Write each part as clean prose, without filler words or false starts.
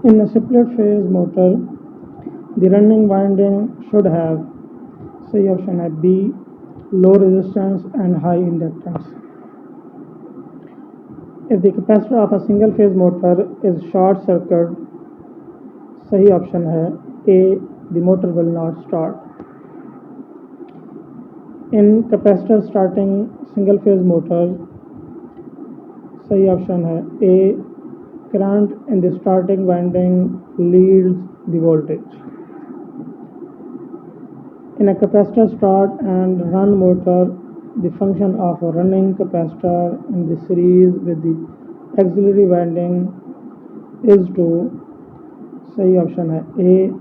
In a split phase motor, the running winding should have, say option A, B, low resistance and high inductance. If the capacitor of a single phase motor is short circuit, सही option है A, the motor will not start. In capacitor starting single phase motor, सही option है A, current in the starting winding leads the voltage. In a capacitor start and run motor, the function of a running capacitor in the series with the auxiliary winding is to, सही option है A,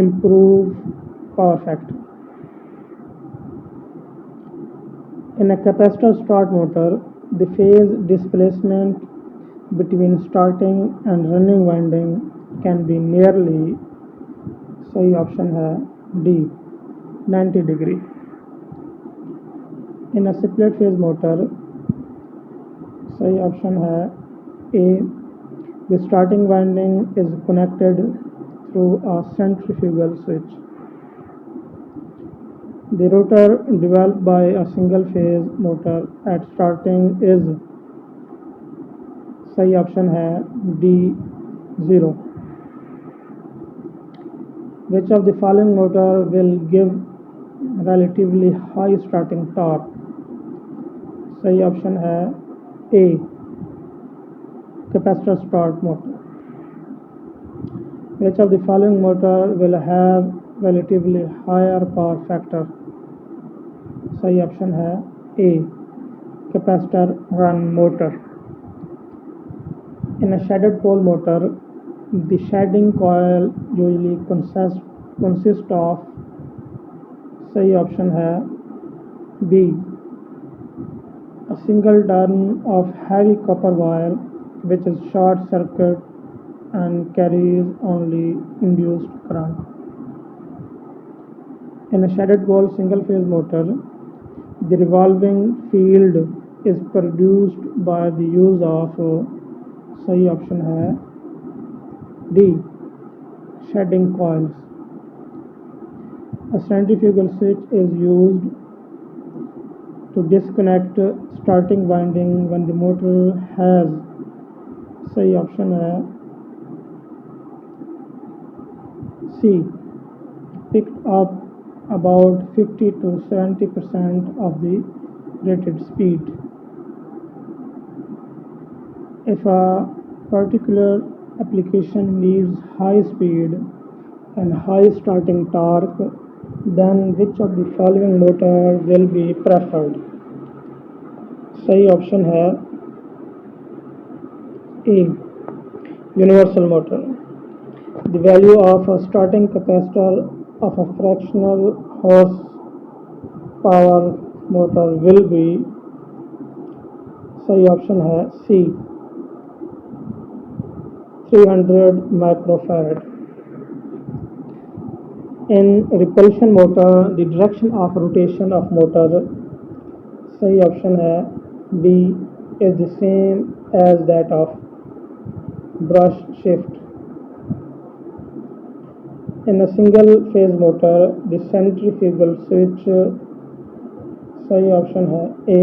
improve power factor. In a capacitor start motor, the phase displacement between starting and running winding can be nearly, सही option है D, 90 degree. In a split phase motor, सही option है A, the starting winding is connected through a centrifugal switch. The rotor developed by a single phase motor at starting is, सही option है D, 0. Which of the following motor will give relatively high starting torque? सही option है A, capacitor start motor. Which of the following motor will have relatively higher power factor? सही option है A, capacitor run motor. In a shaded pole motor, the shading coil usually consists of, सही option है B, a single turn of heavy copper wire which is short circuit and carries only induced current. In a shaded pole single phase motor, the revolving field is produced by the use of, सही option है D, shedding coils. A centrifugal switch is used to disconnect starting winding when the motor has, सही option है C, picked up about 50 to 70% of the rated speed. If a particular application needs high speed and high starting torque, then which of the following motor will be preferred? सही option है A, universal motor. The value of a starting capacitor of a fractional horsepower motor will be, सही option है C, 300 microfarad. In repulsion motor, the direction of rotation of motor, सही option है B, is the same as that of brush shift. In a single phase motor, the centrifugal switch, सही option है A,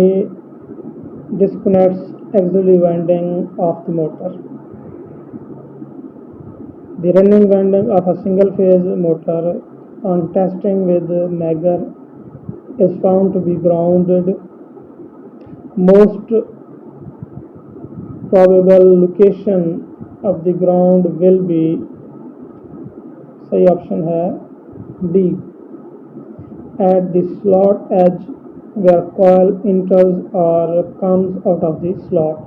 disconnects auxiliary winding of the motor. The running winding of a single phase motor on testing with Megger is found to be grounded. Most probable location of the ground will be, सही option है D, at the slot edge where coil enters or comes out of the slot.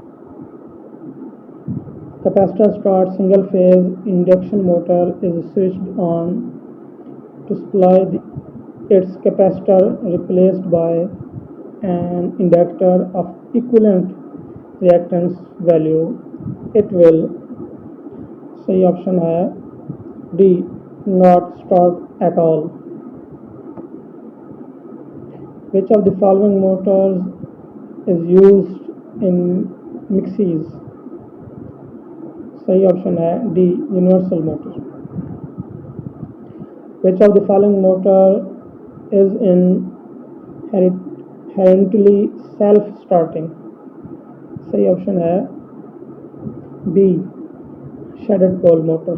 Capacitor start single phase induction motor is switched on to supply its capacitor replaced by an inductor of equivalent reactance value. It will, सही option है D, not start at all. Which of the following motors is used in mixies? सही option है D universal motor. Which of the following motor is inherently self starting? सही option है B shaded pole motor.